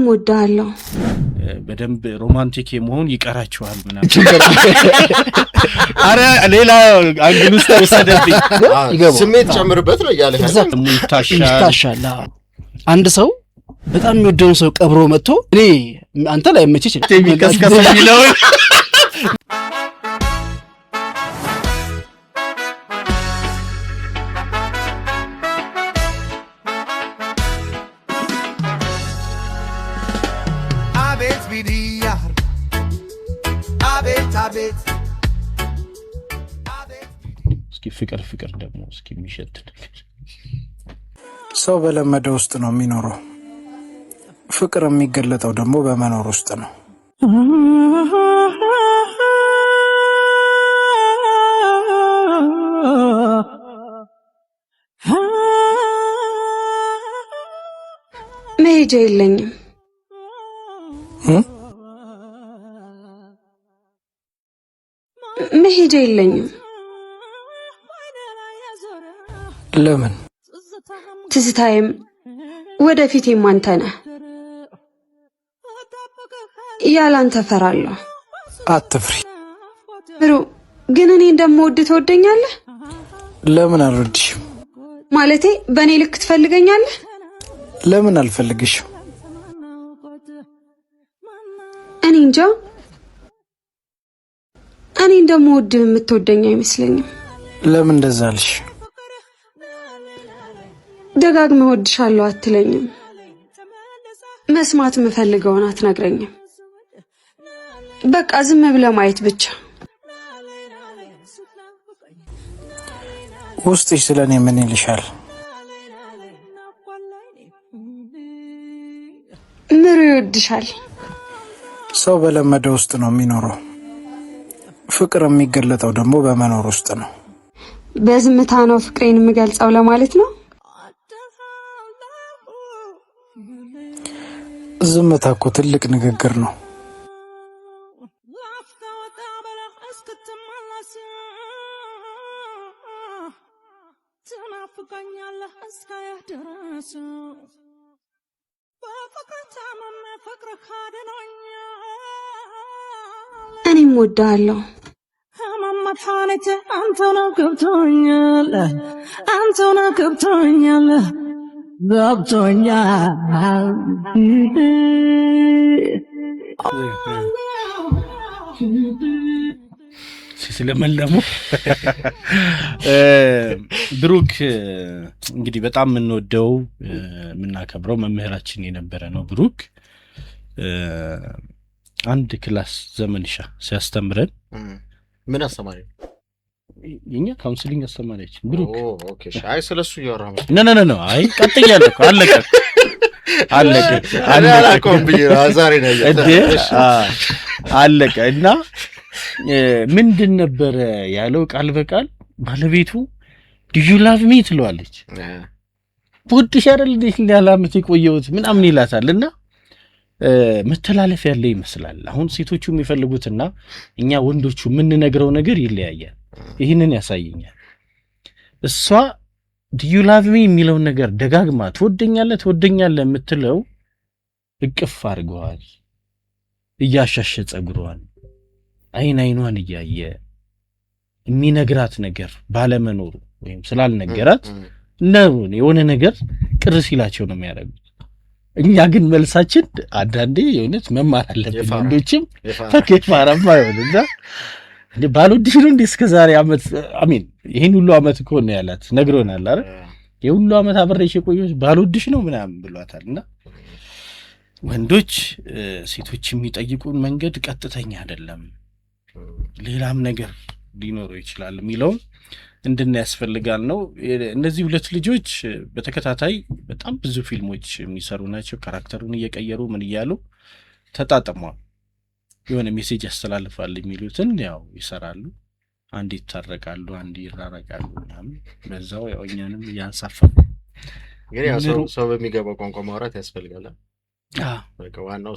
ወዳለው በደንብ ሮማንቲክ የመሆን ይቀራችኋል ምናምን አረ ሌላ አንግል ውስጥ ወሰደብኝ ስሜት ጨምርበት ነው ያለ ይታሻል አንድ ሰው በጣም የሚወደውን ሰው ቀብሮ መጥቶ እኔ አንተ ላይ መቼ የሚከስከስ የሚለው እስኪ ፍቅር ደግሞ እስኪ የሚሸት ነገር ሰው በለመደ ውስጥ ነው የሚኖረው ፍቅር የሚገለጠው ደግሞ በመኖር ውስጥ ነው መሄጃ የለኝም መሄጃ የለኝም ለምን ትዝታዬም ወደፊቴም አንተ ነህ ያላንተ ፈራለሁ አትፍሪ ብሩ ግን እኔ እንደምወድ ትወደኛለህ ለምን አልወድሽም ማለቴ በእኔ ልክ ትፈልገኛለህ ለምን አልፈልግሽም እኔ እንጃ እኔ እንደምወድ የምትወደኝ አይመስለኝም ለምን እንደዛ አልሽ ደጋግመህ እወድሻለሁ አትለኝም መስማት የምፈልገውን አትነግረኝም በቃ ዝም ብለህ ማየት ብቻ ውስጥሽ ስለኔ ምን ይልሻል ምሩ ይወድሻል ሰው በለመደ ውስጥ ነው የሚኖረው ፍቅር የሚገለጠው ደግሞ በመኖር ውስጥ ነው በዝምታ ነው ፍቅሬን የምገልጸው ለማለት ነው ዝምታ እኮ ትልቅ ንግግር ነው እኔም ወዳለሁ አንተና ገብቶኛል ስለመለሙ ብሩክ እንግዲህ በጣም የምንወደው የምናከብረው መምህራችን የነበረ ነው ብሩክ አንድ ክላስ ዘመንሻ ሲያስተምረን ምን አስተማሪ የኛ ካውንስሊንግ አስተማሪያችን ብሩክ ኦኬ አይ ስለሱ ያወራው ኖ አይ ቀጥያለሁ አለቀ ዛሬ ነው አለቀ እና ምንድን ነበር ያለው ቃል በቃል ባለቤቱ do you love me ትለዋለች ወድሽ አይደል ለዓመት የቆየሁት ምናምን ይላታልና መተላለፍ ያለ ይመስላል አሁን ሴቶቹ የሚፈልጉትና እኛ ወንዶቹ የምንነግረው ነገር ይለያያል ይሄንን ያሳየኛል እሷ do you love me የሚለው ነገር ደጋግማ ትወደኛለህ የምትለው እቅፍ አድርገዋል እያሻሸ ጸጉሯን አይኗን እያየ የሚነግራት ነገር ባለመኖሩ ወይም ስላልነገራት ነው የሆነ ነገር ቅር ሲላቸው ነው የሚያደርጉት እኛ ግን መልሳችን አንዳንዴ የሆነች መማር አለብን ወንዶችም ፈከፋራማ ይሆንና እንዴ ባልወድሽ ነው እንዴ እስከዛሬ አመት አሜን ይሄን ሁሉ አመት እኮ ነው ያላት ነግሮናል አይደል የሁሉ አመት አብሬሽ የቆየሁት ባልወድሽ ነው ምናምን ብሏታልና ወንዶች ሴቶች የሚጠይቁን መንገድ ቀጥተኛ አይደለም ሌላም ነገር ሊኖረው ይችላል የሚለው እንድናያስፈልጋል ነው እነዚህ ሁለት ልጆች በተከታታይ በጣም ብዙ ፊልሞች የሚሰሩ ናቸው ካራክተሩን እየቀየሩ ምን ይያሉ ተጣጣመዋል የሆነ ሜሴጅ ያስተላልፋል የሚሉትን ያው ይሰራሉ አንድ ይታረቃሉ አንድ ይራራቃሉ ምናምን በዛው ያው እኛንም ያንሳፈፉ ግን ያው ሰው በሚገባው ቋንቋ ማውራት ያስፈልጋል በቃ ዋናው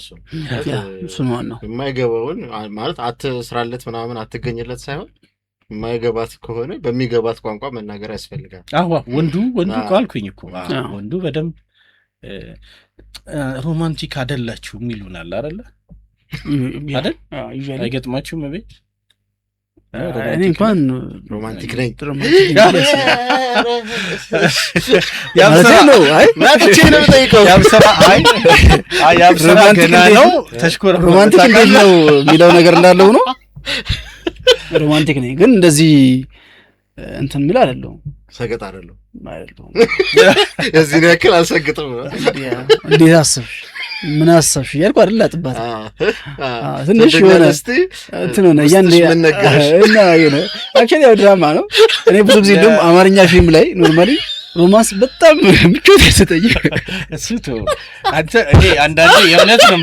እሱ ነው የማይገባውን ማለት አትስራለት ምናምን አትገኝለት ሳይሆን የማይገባት ከሆነ በሚገባት ቋንቋ መናገር ያስፈልጋል ወንዱ ቃልኩኝ እኮ ወንዱ በደንብ ሮማንቲክ አይደላችሁ የሚሉናል አይደለ አይደል? አይገጥማችሁም? እቤት እኔ እንኳን ሮማንቲክ ነኝ ሮማንቲክ ነው የሚለው ነገር እንዳለው ነው። ሮማንቲክ ነኝ ግን እንደዚህ እንትን የሚል አይደለሁም። ሰገጥ አይደለሁም። እዚህ ያክል አልሰግጥም። እንዴት አሰብሽ? ምን አሰብሽ እያልኩ አይደል አጥባት ትንሽ የሆነ እንትን ሆነ እና የሆነ አክቹዋሊ ያው ድራማ ነው። እኔ ብዙ ጊዜ እንደውም አማርኛ ፊልም ላይ ኖርማሊ ሮማንስ በጣም ምቾት ያሰጠኝ እሱ ተው አንተ። እኔ አንዳንዴ የእውነት ነው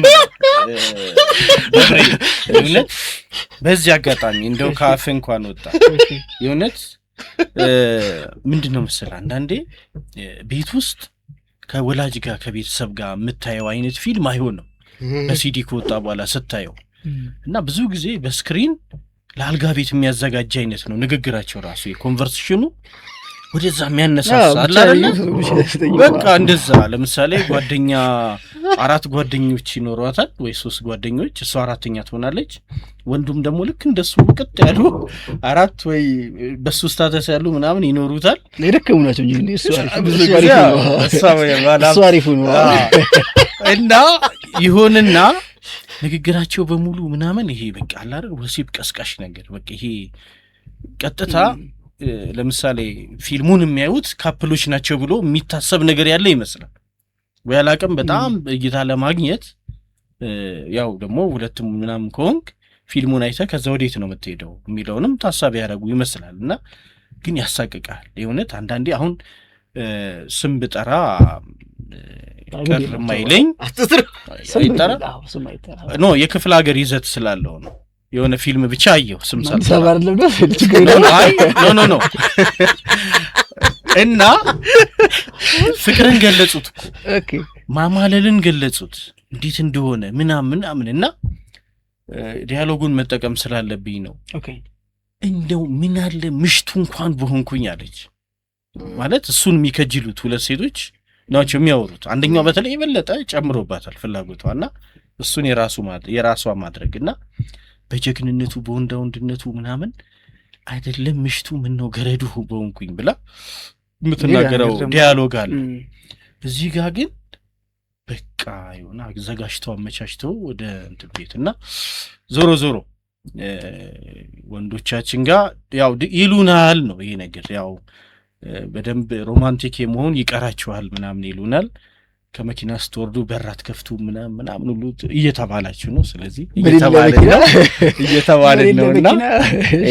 የእውነት በዚህ አጋጣሚ እንደው ካፍ እንኳን ወጣ የእውነት ምንድነው መሰለህ አንዳንዴ ቤት ውስጥ ከወላጅ ጋር ከቤተሰብ ጋር የምታየው አይነት ፊልም አይሆንም በሲዲ ከወጣ በኋላ ስታየው እና ብዙ ጊዜ በስክሪን ለአልጋ ቤት የሚያዘጋጅ አይነት ነው ንግግራቸው ራሱ የኮንቨርሴሽኑ ወደዛ የሚያነሳሳ አይደል? በቃ እንደዛ ለምሳሌ ጓደኛ 4 ጓደኞች ይኖሯታል ወይ 3 ጓደኞች እሷ አራተኛ ትሆናለች። ወንዱም ደግሞ ልክ እንደሱ ቅጥ ያሉ 4 ወይ በሱ ስታተስ ያሉ ምናምን ይኖሩታል። ለደከሙ ናቸው እንጂ እሱ አሪፍ ነው እና ይሆንና ንግግራቸው በሙሉ ምናምን ይሄ በቃ አለ አይደል ወሲብ ቀስቃሽ ነገር በቃ ይሄ ቀጥታ ለምሳሌ ፊልሙን የሚያዩት ካፕሎች ናቸው ብሎ የሚታሰብ ነገር ያለ ይመስላል ወይ አላቅም። በጣም እይታ ለማግኘት ያው ደግሞ ሁለቱም ምናምን ከሆንክ ፊልሙን አይተህ ከዛ ወዴት ነው የምትሄደው የሚለውንም ታሳቢ ያደረጉ ይመስላልና ግን ያሳቅቃል የእውነት አንዳንዴ። አሁን ስም ብጠራ ቀር ማይለኝ አይጠራ ኖ የክፍለ ሀገር ይዘት ስላለው ነው። የሆነ ፊልም ብቻ አየሁ ስም ሰባ አይደለም ኖ እና ፍቅርን ገለጹት ኦኬ ማማለልን ገለጹት እንዴት እንደሆነ ምናምን እና ዲያሎጉን መጠቀም ስላለብኝ ነው። ኦኬ እንደው ምን አለ ምሽቱ እንኳን በሆንኩኝ አለች ማለት እሱን የሚከጅሉት 2 ሴቶች ናቸው የሚያወሩት። አንደኛው በተለይ የበለጠ ጨምሮባታል ፍላጎቷና እሱን የራሷ ማድረግና በጀግንነቱ በወንዳውንድነቱ ምናምን አይደለም ምሽቱ ምን ነው ገረዱ በሆንኩኝ ብላ የምትናገረው ዲያሎግ አለ። እዚህ ጋር ግን በቃ የሆነ አዘጋጅተው አመቻችተው ወደ እንትን ቤትና ዞሮ ወንዶቻችን ጋር ያው ይሉናል ነው ይሄ ነገር ያው በደንብ ሮማንቲክ የመሆን ይቀራችኋል ምናምን ይሉናል። ከመኪና ስትወርዱ በራት ከፍቱ ምናምን ሁሉ እየተባላችሁ ነው። ስለዚህ እየተባለ ነውና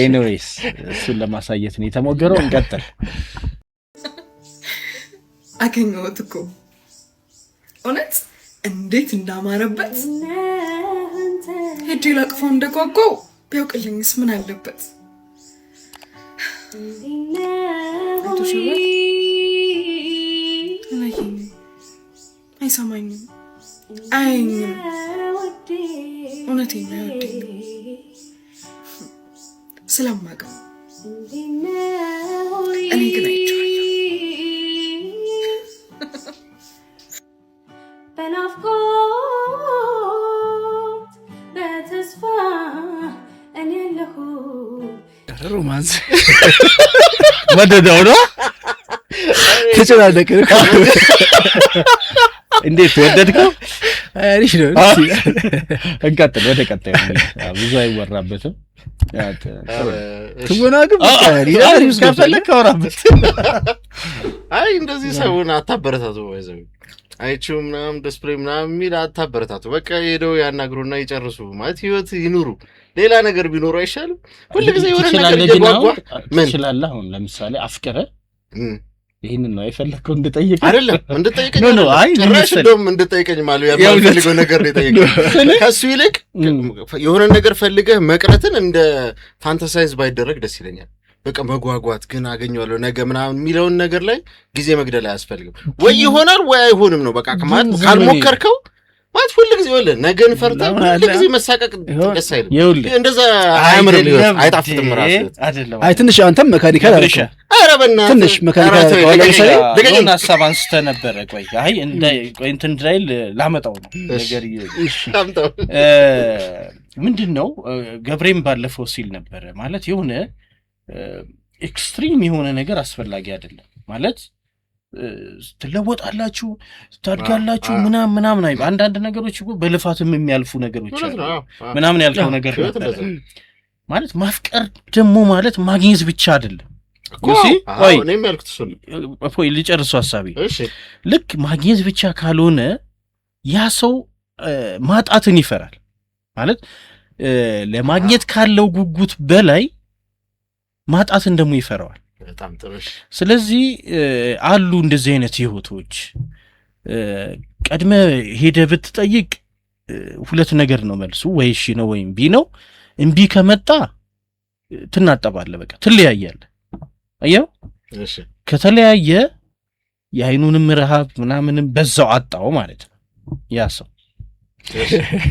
ኤኒዌይስ እሱን ለማሳየት ነው የተሞገረው። እንቀጥል። አገኘሁት እኮ እውነት እንዴት እንዳማረበት ሄጄ ላቅፈው እንደጓጓው ቢያውቅልኝስ ምን አለበት? አይሰማኝም አያየኝም። እውነቴን ነው አይወደኝም ስለማውቀው እኔ ግን አይቼዋለሁ። በናፍቆት በተስፋ እኔ ያለሁ ሮማንስ ወደደው ነው ተጨናነቀ። እንዴት ወደድከው? አሪፍ ነው። እንቀጥል ወደ ቀጣዩ። ብዙ አይወራበትም። ትወናግም ከፈለክ አውራበት። አይ እንደዚህ ሰውን አታበረታቱ። ወይዘው አይቹም ምናምን ዲስፕሌይ ምናምን የሚል አታበረታቱ። በቃ ሄደው ያናግሩና ይጨርሱ። ማለት ህይወት ይኑሩ። ሌላ ነገር ቢኖሩ አይሻልም? ሁሉ ጊዜ የሆነ ነገር እየጓጓ ምን ትችላለህ? አሁን ለምሳሌ አፍቅረ ይሄንን ነው አይፈልከው እንድጠይቅ አይደለም እንድጠይቀኝ ነው። አይ ጭራሽ እንደውም እንድጠይቀኝ ማለት ያልፈልገው ነገር ነው የጠየቀኝ። ከሱ ይልቅ የሆነ ነገር ፈልገህ መቅረትን እንደ ፋንታሳይዝ ባይደረግ ደስ ይለኛል። በቃ መጓጓት ግን አገኘዋለሁ ነገ ምናምን የሚለውን ነገር ላይ ጊዜ መግደል አያስፈልግም። ወይ ይሆናል ወይ አይሆንም ነው በቃ። ካልሞከርከው ማለት ሁሉ ጊዜ ወለ ነገን ፈርታ ሁሉ ጊዜ መሳቀቅ ደስ አይልም። እንደዛ አያምርም፣ አይጣፍጥም ራስ አይደለም። አይ ትንሽ አንተም መካኒካል አልከ ኧረ በእናትህ ትንሽ መካኒካል አልከ ለምሳሌ ለምን ሐሳብ አንስተ ነበር። ቆይ አይ ቆይ እንትን ድራይል ላመጣው ነው ነገር ታምጣው ምንድነው ገብሬም ባለፈው ሲል ነበር ማለት የሆነ ኤክስትሪም የሆነ ነገር አስፈላጊ አይደለም ማለት ትለወጣላችሁ ታድጋላችሁ ምናምን አይ አንዳንድ ነገሮች እኮ በልፋትም የሚያልፉ ነገሮች አሉ ምናምን ያልከው ነገር ነበር ማለት ማፍቀር ደግሞ ማለት ማግኘት ብቻ አይደለም እሺ ቆይ እኔም ያልኩት እሱ ቆይ ልጨርስ ሐሳቤ እሺ ልክ ማግኘት ብቻ ካልሆነ ያ ሰው ማጣትን ይፈራል ማለት ለማግኘት ካለው ጉጉት በላይ ማጣትን ደግሞ ይፈራዋል በጣም ጥሩሽ ስለዚህ አሉ እንደዚህ አይነት ህይወቶች ቀድመ ሄደ ብትጠይቅ ሁለት ነገር ነው መልሱ ወይ እሺ ነው ወይም ቢ ነው እምቢ ከመጣ ትናጠባለህ በቃ ትለያያለህ አየው እሺ ከተለያየ የአይኑንም ረሃብ ምናምንም በዛው አጣው ማለት ነው ያ ሰው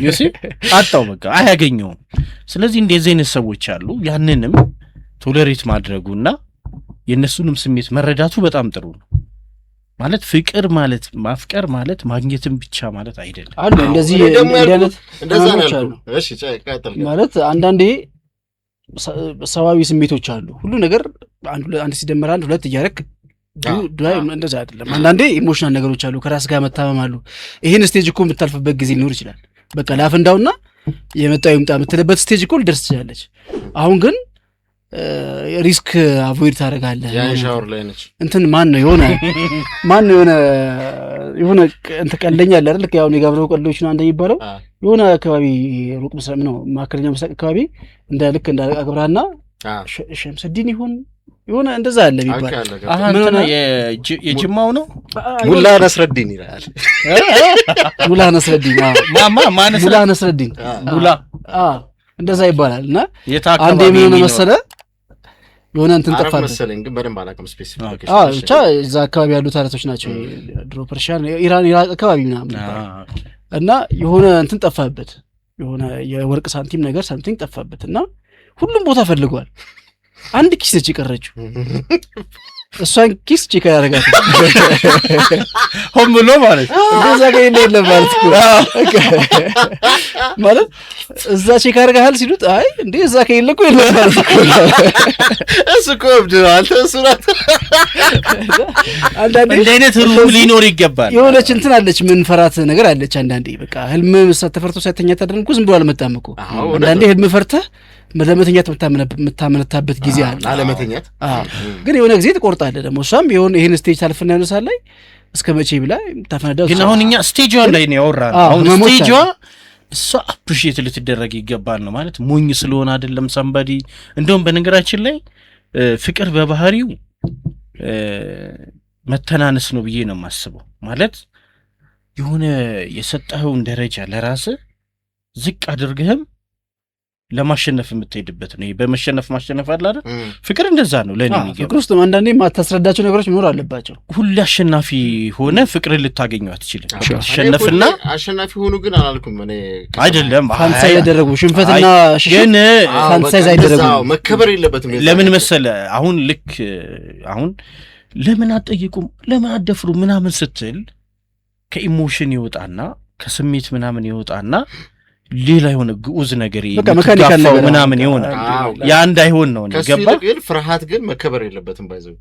ይሲ አጣው በቃ አያገኘውም ስለዚህ እንደዚህ አይነት ሰዎች አሉ ያንንም ቶለሬት ማድረጉና የነሱንም ስሜት መረዳቱ በጣም ጥሩ ነው ማለት ፍቅር ማለት ማፍቀር ማለት ማግኘትም ብቻ ማለት አይደለም አሉ እንደዚህ እንደዛ ነው እሺ ቀጥል ማለት አንዳንዴ ሰዋዊ ስሜቶች አሉ ሁሉ ነገር አንድ ሲደመር አንድ ሁለት እያደረክ ዱይ እንደዛ አይደለም አንዳንዴ ኢሞሽናል ነገሮች አሉ ከራስ ጋር መታመም አሉ ይሄን ስቴጅ እኮ የምታልፍበት ጊዜ ሊኖር ይችላል በቃ ላፍንዳውና የመጣው ይምጣ የምትልበት ስቴጅ እኮ ልደርስ ትችላለች አሁን ግን ሪስክ አቮይድ ታደርጋለህ ያን ሻወር ላይ ነች እንትን ማን ነው የሆነ እንትን ቀልደኛ አለ አይደል ያው ነው ጋብረው ቀልዶች ነው እንደሚባለው የሆነ አካባቢ ሩቅ ምስራቅ ነው ማከለኛ ምስራቅ አካባቢ እንደ ልክ እንደ አግብራና ሸምሰዲን ይሁን የሆነ እንደዛ አለ ቢባል ምን ሆነ የጅማው ነው ሙላ ነስረዲን ይላል ሙላ ነስረዲን ሙላ ነስረዲን ሙላ እንደዛ ይባላልና አንዴ ምን ሆነ መሰለ የሆነ እንትን ጠፋ መሰለኝ ግን በደንብ አላውቅም ስፔሲፊክ ብቻ እዛ አካባቢ ያሉ ታሪኮች ናቸው ድሮ ፐርሺያን ኢራን ኢራቅ አካባቢ ምናምን እና የሆነ እንትን ጠፋበት የሆነ የወርቅ ሳንቲም ነገር ሳምቲንግ ጠፋበት እና ሁሉም ቦታ ፈልጓል አንድ ኪስ እቺ ቀረችው እሷን ኪስ ቼክ ያደርጋት ሆም ብሎ ማለት እንደዛ ጋር የለም ማለት እዛ ቼክ ያደርጋል ሲሉት አይ እንዴ እዛ ከሌለ እኮ የለም ማለት እሱ እኮ አንተ እሱ ናት አንዳንዴ እንደ አይነት ሩም ሊኖር ይገባል የሆነች እንትን አለች ምን ፈራት ነገር አለች አንዳንዴ በቃ ህልም ተፈርቶ ሳይተኛ ታደርንኩ ዝም ብሎ አልመጣም እኮ አንዳንዴ ህልም ፈርተህ ለመተኛት የምታመነታበት ጊዜ አለ አለመተኛት ግን የሆነ ጊዜ ትቆርጣለህ ደግሞ እሷም የሆነ ይሄን ስቴጅ ታልፈና ያነሳል ላይ እስከ መቼ ብላ ታፈናዳው ግን አሁን እኛ ስቴጅዋ ላይ ነው ያወራን አሁን ስቴጅዋ እሷ አፕሪሺየት ልትደረግ ይገባል ነው ማለት ሞኝ ስለሆነ አይደለም ሳምባዲ እንደውም በነገራችን ላይ ፍቅር በባህሪው መተናነስ ነው ብዬ ነው የማስበው ማለት የሆነ የሰጠኸውን ደረጃ ለራስህ ዝቅ አድርገህም ለማሸነፍ የምትሄድበት ነው በመሸነፍ ማሸነፍ አለ አይደል ፍቅር እንደዛ ነው ለኔ የሚገባ ፍቅር ውስጥ አንዳንዴ ማታስረዳቸው ነገሮች መኖር አለባቸው ሁሉ አሸናፊ ሆነ ፍቅርን ልታገኘው አትችልም አሸነፍና አሸናፊ ሆኑ ግን አላልኩም እኔ አይደለም ፋንታሲ ያደረጉ ሽንፈትና ግን ፋንታሲ ያደረጉ መከበር የለበትም ለምን መሰለ አሁን ልክ አሁን ለምን አትጠይቁም ለምን አትደፍሩ ምናምን ስትል ከኢሞሽን ይወጣና ከስሜት ምናምን ይወጣና ሌላ የሆነ ግዑዝ ነገር ይመካከል ምናምን ይሆናል ያ እንዳይሆን ነው ገባ ግን ፍርሃት ግን መከበር የለበትም ባይዘው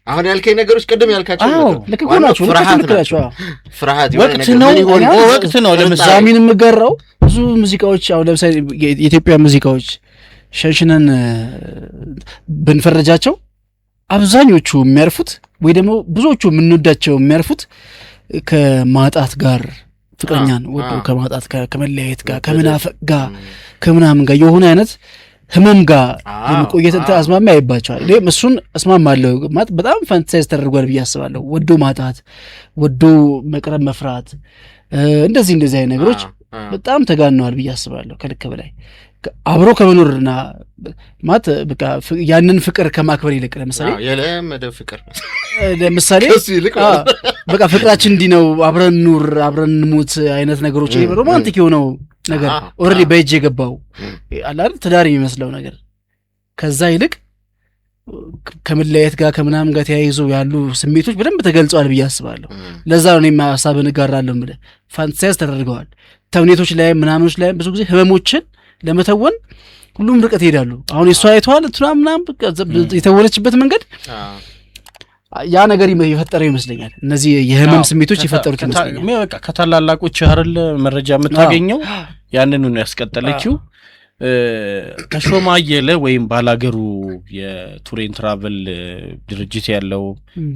አሁን ያልከኝ ነገሮች ቀደም ያልካቸው ልክ ሆናችሁ ፍርሃት ወቅት ነው ለምሳሌ ምን የምገራው ብዙ ሙዚቃዎች አሁን ለምሳሌ የኢትዮጵያ ሙዚቃዎች ሸንሽነን ብንፈረጃቸው አብዛኞቹ የሚያርፉት ወይ ደግሞ ብዙዎቹ የምንወዳቸው የሚያርፉት ከማጣት ጋር ፍቅረኛን ወዶ ከማጣት ጋር ከመለያየት ጋር ከመናፈቅ ጋር ከምናምን ጋር የሆነ አይነት ህመም ጋር የመቆየት አዝማሚያ አይባቸዋል እኔም እሱን እስማማለሁ ማለት በጣም ፋንታሳይዝ ተደርጓል ብዬ አስባለሁ ወዶ ማጣት ወዶ መቅረብ መፍራት እንደዚህ አይነት ነገሮች በጣም ተጋነዋል ብዬ አስባለሁ። ከልክ በላይ አብሮ ከመኖርና ማለት በቃ ያንን ፍቅር ከማክበር ይልቅ ለምሳሌ የለመደ ፍቅር ለምሳሌ በቃ ፍቅራችን እንዲህ ነው አብረን ኑር አብረን ሙት አይነት ነገሮች ይሄ ሮማንቲክ የሆነው ነገር ኦልሬዲ በእጅ የገባው አላል ትዳር የሚመስለው ነገር ከዛ ይልቅ ከመለያየት ጋር ከምናምን ጋር ተያይዞ ያሉ ስሜቶች በደንብ ተገልጸዋል ብዬ አስባለሁ። ለዛ ነው እኔም ሐሳብን እጋራለሁ ማለት ፋንታሲያስ ተደርገዋል። ተውኔቶች ላይ ምናምኖች ላይ ብዙ ጊዜ ህመሞችን ለመተወን ሁሉም ርቀት ይሄዳሉ። አሁን እሷ አይቷል ምናምን የተወለችበት መንገድ ያ ነገር የፈጠረው ይመስለኛል። እነዚህ የህመም ስሜቶች የፈጠሩት ይመስለኛል። በቃ ከታላላቆች አይደል መረጃ የምታገኘው ያንኑ ነው ያስቀጠለችው። ተሾማ አየለ ወይም ባላገሩ የቱሬን ትራቨል ድርጅት ያለው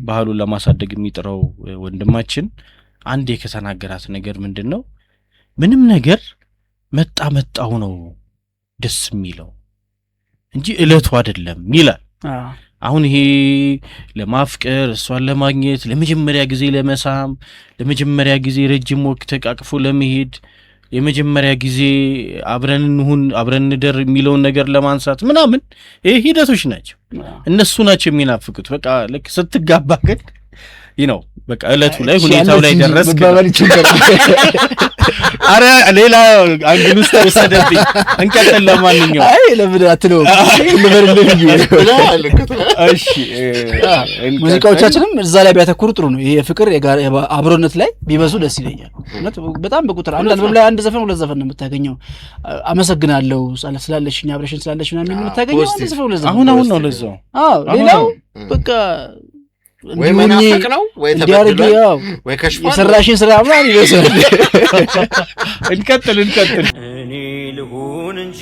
ባህሉን ለማሳደግ የሚጥረው ወንድማችን አንዴ ከተናገራት ነገር ምንድነው ምንም ነገር መጣው ነው ደስ የሚለው እንጂ እለቱ አይደለም ይላል። አሁን ይሄ ለማፍቀር እሷን ለማግኘት ለመጀመሪያ ጊዜ ለመሳም ለመጀመሪያ ጊዜ ረጅም ወቅት ተቃቅፎ ለመሄድ የመጀመሪያ ጊዜ አብረን እንሁን አብረን እንደር የሚለውን ነገር ለማንሳት ምናምን ይሄ ሂደቶች ናቸው። እነሱ ናቸው የሚናፍቁት። በቃ ልክ ስትጋባ ግን ነው በቃ እለቱ ላይ ሁኔታው ላይ ደረስክ። አረ ሌላ አንግል ውስጥ ወሰደብኝ። እንቀጥል። ለማንኛውም አይ ለምን አትለው ለበርልኝ። እሺ ሙዚቃዎቻችንም እዛ ላይ ቢያተኩሩ ጥሩ ነው። ይሄ ፍቅር የጋራ አብሮነት ላይ ቢበዙ ደስ ይለኛል። በጣም በቁጥር አንድ አልበም ላይ አንድ ዘፈን ሁለት ዘፈን ነው የምታገኘው። አመሰግናለሁ ስላለሽኝ አብረሽን ስላለሽ ምናምን የምታገኘው አንድ ዘፈን ሁለት ዘፈን አሁን ነው ለዛው። ሌላው በቃ ወይ መናፈቅ ነው ወይ ተበድሏል ወይ ከሽፏል የሰራሽን ስራ ማን ይወሰድ። እንቀጥል እኔ ልሁን እንጂ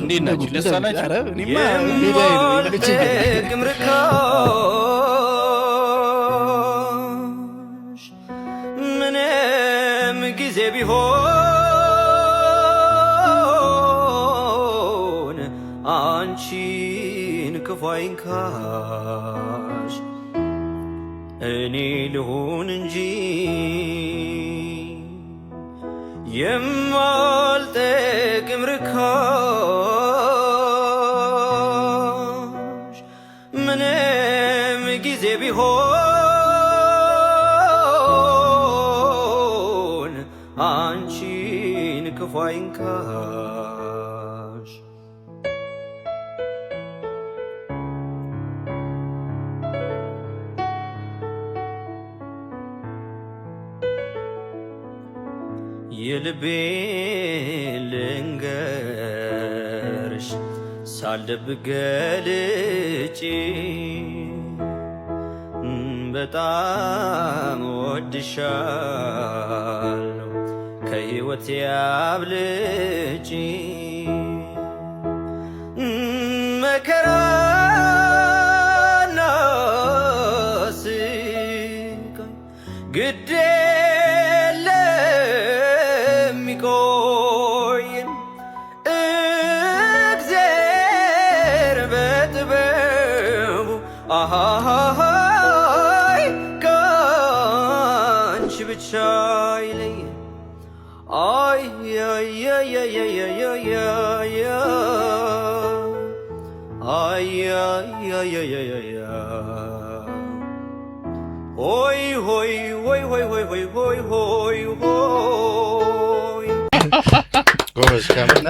እንዴት ናችሁ? ለሳላችሁ እኔማ ሜዳዬ ነው ምንም ጊዜ ቢሆን አንቺን ክፉ አይንካሽ እኔ ልሁን እንጂ የማልጠቅም ርካሽ ምንም ጊዜ ቢሆን አንቺን ክፉ አይንካሽ የልቤን ልንገርሽ ሳልደብቅ ገልጬ በጣም ወድሻለሁ ከሕይወቴ አብልጬ መከራና ስቃይ ግዴ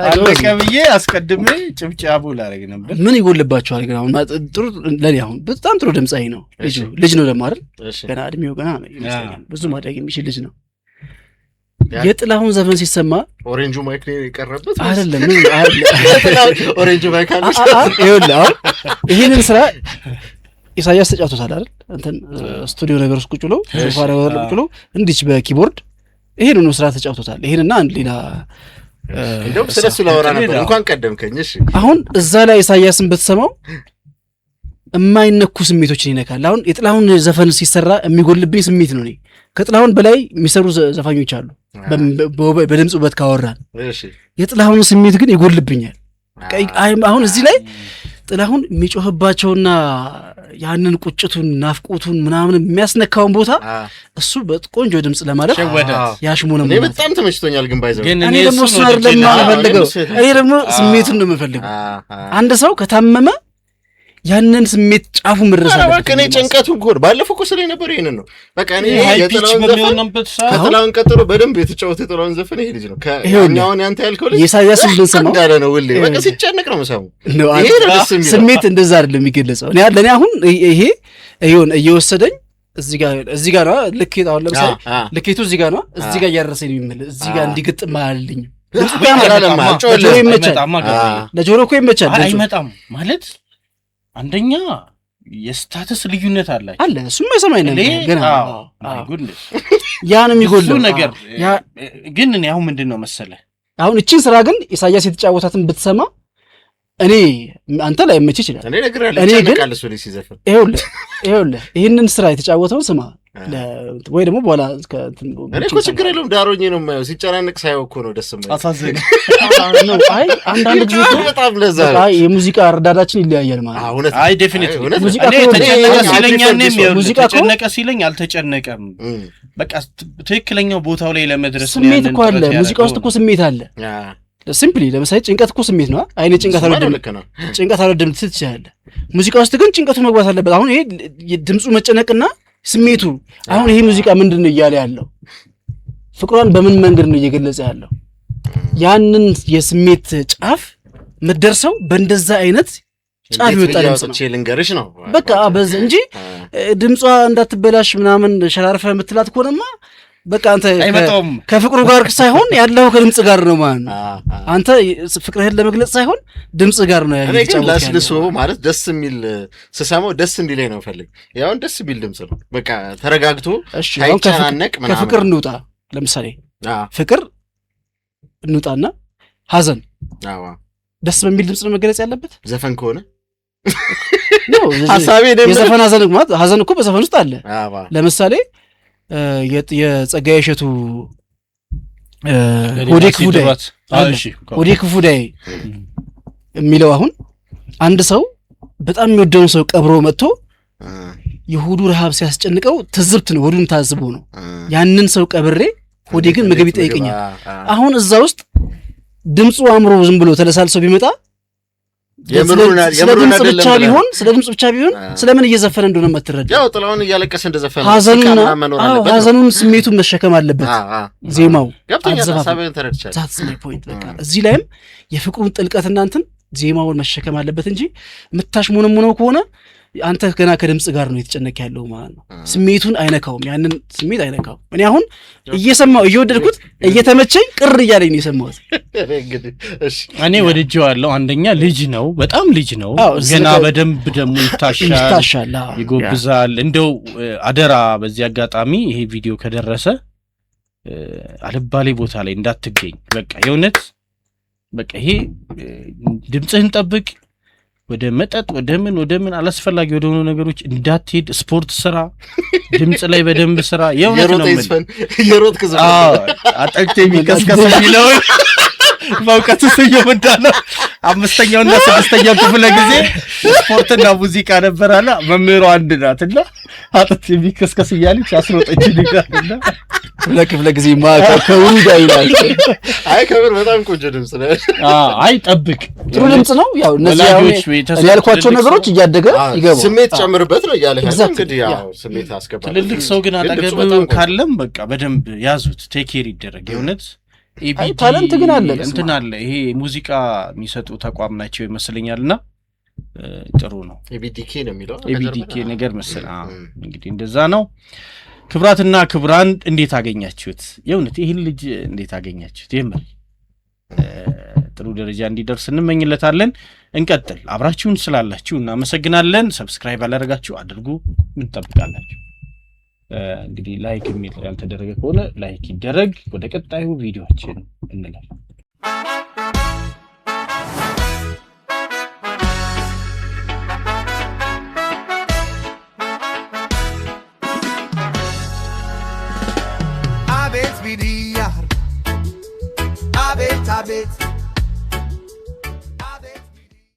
አለቀ ብዬ አስቀድሜ ጭብጫቡ ላደርግ ነበር። ምን ይጎልባቸዋል ግን አሁን ጥሩ ለኔ አሁን በጣም ጥሩ ድምጻይ ነው። ልጅ ነው ደግሞ አይደል? ገና እድሜው ገና ነው ይመስለኛል። ብዙ ማድረግ የሚችል ልጅ ነው። የጥላሁን ዘፈን ሲሰማ ኦሬንጁ ማይክ ነው የቀረበት አይደለም? ኦሬንጁ ማይክ አለ። ይኸውልህ ይሄንን ስራ ኢሳያስ ተጫውቶታል አይደል? እንትን ስቱዲዮ ነገር ውስጥ ቁጭ ብሎ ሶፋ ላይ ቁጭ ብሎ እንዲች በኪቦርድ ይሄንን ስራ ተጫውቶታል። ይሄንና አንድ ሌላ እንደውም ስለሱ ላወራ ነበር። እንኳን ቀደምከኝ። እሺ አሁን እዛ ላይ ኢሳያስን ብትሰማው የማይነኩ ስሜቶችን ይነካል። አሁን የጥላሁን ዘፈን ሲሰራ የሚጎልብኝ ስሜት ነው። እኔ ከጥላሁን በላይ የሚሰሩ ዘፋኞች አሉ በድምጽ ውበት ካወራን። እሺ የጥላሁን ስሜት ግን ይጎልብኛል። አሁን እዚህ ላይ ጥላሁን የሚጮህባቸውና ያንን ቁጭቱን ናፍቆቱን ምናምን የሚያስነካውን ቦታ እሱ በቆንጆ ድምጽ ለማለት ያሽሙንም እኔ በጣም ተመችቶኛል። ግን ባይዘው እኔ ደግሞ እሱ አይደለም የምፈልገው፣ እኔ ደግሞ ስሜቱን ነው የምፈልገው። አንድ ሰው ከታመመ ያንን ስሜት ጫፉ መድረስ አለበት። እኔ ጭንቀቱን ጎር ባለፈው እኮ ስለኝ ነበር። ይሄንን ነው በቃ እኔ የጥላሁን ቀጥሎ በደንብ የተጫወተ የጥላሁን ዘፈን ይሄ ልጅ ነው። ከኛውን ያንተ ያልከው ልጅ ኢሳያስ ብንሰማው እንዳለ ነው ሁሌ በቃ ሲጨነቅ ነው መሰሙ። ይሄ ስሜት እንደዛ አይደለም የሚገለጸው። እኔ ለኔ አሁን ይሄ ይሁን እየወሰደኝ እዚህ ጋር ነው ልኬት። አሁን ለምሳሌ ልኬቱ እዚህ ጋር ነው፣ እዚህ ጋር እያደረሰኝ ነው የሚመለስ እዚህ ጋር እንዲገጥም አልልኝ። ለጆሮ እኮ ይመቻል። አይመጣም ማለት አንደኛ የስታተስ ልዩነት አላችሁ አለ። እሱም የሰማይ ነገር ግን ያ ነው የሚጎለው ነገር። ግን እኔ አሁን ምንድነው መሰለህ አሁን እቺን ስራ ግን ኢሳያስ የተጫወታትን ብትሰማ እኔ አንተ ላይ መቼ ይችላል። እኔ ነገር ያለ ጫነቃል እሱ ላይ ሲዘፍን ይኸውልህ ይሄንን ስራ የተጫወተውን ስማ ወይ ደግሞ በኋላ እኔ እኮ ችግር የለውም ዳሮኜ ነው የማየው። ሲጨናነቅ ሳይው እኮ ነው ደስ የማይለው። አሳዘኝ ነው። አይ አንዳንድ ጊዜ በጣም ለዛ አይ የሙዚቃ እርዳዳችን ይለያያል ማለት ነው። አይ ዴፊኒትሊ ሙዚቃ ተጨነቀ ሲለኝ አልተጨነቀም። በቃ ትክክለኛው ቦታው ላይ ለመድረስ ነው። ስሜት እኮ አለ ሙዚቃ ውስጥ እኮ ስሜት አለ። ሲምፕሊ ለምሳሌ ጭንቀት እኮ ስሜት ነው። አይኔ ጭንቀት አልወደድም ትችላለህ። ሙዚቃ ውስጥ ግን ጭንቀቱ መግባት አለበት። አሁን ይሄ ድምፁ መጨነቅና ስሜቱ አሁን ይሄ ሙዚቃ ምንድነው እያለ ያለው? ፍቅሯን በምን መንገድ ነው እየገለጸ ያለው? ያንን የስሜት ጫፍ መደርሰው በእንደዛ አይነት ጫፍ ይወጣል ልንገርሽ ነው በቃ በዛ እንጂ ድምጿ እንዳትበላሽ ምናምን ሸራርፈ የምትላት ከሆነማ በቃ አንተ ከፍቅሩ ጋር ሳይሆን ያለው ከድምጽ ጋር ነው ማለት ነው። አንተ ፍቅርህን ለመግለጽ ሳይሆን ድምጽ ጋር ነው ያለው። እኔ ግን ለስልሶ ማለት ደስ የሚል ስሰማው ደስ እንዲለኝ ነው ፈልግ። ያውን ደስ የሚል ድምጽ ነው በቃ ተረጋግቶ ሳይጨናነቅ ምናምን። ከፍቅር እንውጣ ለምሳሌ ፍቅር እንውጣና ሐዘን ደስ በሚል ድምጽ ነው መገለጽ ያለበት ዘፈን ከሆነ ነው። የዘፈን ሐዘን እኮ በዘፈን ውስጥ አለ። ለምሳሌ የጸጋዬ እሸቱ ሆዴ ክፉ ዳይ የሚለው አሁን አንድ ሰው በጣም የሚወደውን ሰው ቀብሮ መጥቶ የሆዱ ረሃብ ሲያስጨንቀው ትዝብት ነው፣ ሆዱን ታዝቦ ነው። ያንን ሰው ቀብሬ ሆዴ ግን ምግብ ይጠይቀኛል። አሁን እዛ ውስጥ ድምፁ አምሮ ዝም ብሎ ተለሳልሶ ቢመጣ ስለ ድምጽ ብቻ ቢሆን ስለምን እየዘፈነ እንደሆነ መትረዳ። ያው ጥላውን እያለቀሰ እንደዘፈነ ሐዘኑን ስሜቱን መሸከም አለበት ዜማው። እዚህ ላይም የፍቅሩን ጥልቀት እናንተን ዜማውን መሸከም አለበት እንጂ ምታሽሞነሞነው ከሆነ አንተ ገና ከድምጽ ጋር ነው የተጨነቀ ያለው ማለት ነው። ስሜቱን አይነካውም፣ ያንን ስሜት አይነካውም። እኔ አሁን እየሰማው እየወደድኩት እየተመቸኝ ቅር እያለኝ ነው የሰማሁት። እኔ ወድጄዋለሁ። አንደኛ ልጅ ነው፣ በጣም ልጅ ነው። ገና በደንብ ደግሞ ይታሻል፣ ይጎብዛል። እንደው አደራ በዚህ አጋጣሚ ይሄ ቪዲዮ ከደረሰ አልባሌ ቦታ ላይ እንዳትገኝ። በቃ የእውነት በቃ ይሄ ድምጽህን ጠብቅ። ወደ መጠጥ ወደ ምን አላስፈላጊ ወደ ሆኑ ነገሮች እንዳትሄድ። ስፖርት ስራ፣ ድምጽ ላይ በደንብ ስራ። የእውነት ነው የሮጥ ከዛ አጠቅቴ የሚቀስቀስ የሚለው በእውቀቱ ስየው እንዳለ 5ኛውና 6ኛው ክፍለ ጊዜ ስፖርትና ሙዚቃ ነበራላ። መምህሩ አንድ ናትና አጥት የሚቀስቀስ እያለች አስሮጠች ይልካልና ለክፍለ ጊዜ ከውሩ ጋር ይላል። አይ ከብር በጣም ቆንጆ ድምጽ ነው። አይ ጠብቅ፣ ጥሩ ድምጽ ነው። ያው እነዚህ ያልኳቸው ነገሮች እያደገ ይገባል። ስሜት ጨምርበት ነው እያለ እንግዲህ ያው ስሜት አስገባል። ትልልቅ ሰው ግን አጠገብ ካለም በቃ በደንብ ያዙት፣ ቴክ ኬር ይደረግ። የእውነት ታለንት ግን አለ እንትን አለ። ይሄ ሙዚቃ የሚሰጡ ተቋም ናቸው ይመስለኛልና ጥሩ ነው። ኤቢዲኬ ነው የሚለው ኤቢዲኬ ነገር መሰለ። እንግዲህ እንደዛ ነው። ክብራትና ክብራን እንዴት አገኛችሁት? የእውነት ይህን ልጅ እንዴት አገኛችሁት? የምር ጥሩ ደረጃ እንዲደርስ እንመኝለታለን። እንቀጥል። አብራችሁን ስላላችሁ እናመሰግናለን። ሰብስክራይብ ያላደረጋችሁ አድርጉ። ምን ትጠብቃላችሁ? እንግዲህ ላይክ የሚል ያልተደረገ ከሆነ ላይክ ይደረግ። ወደ ቀጣዩ ቪዲዮአችን እንላለን። Abet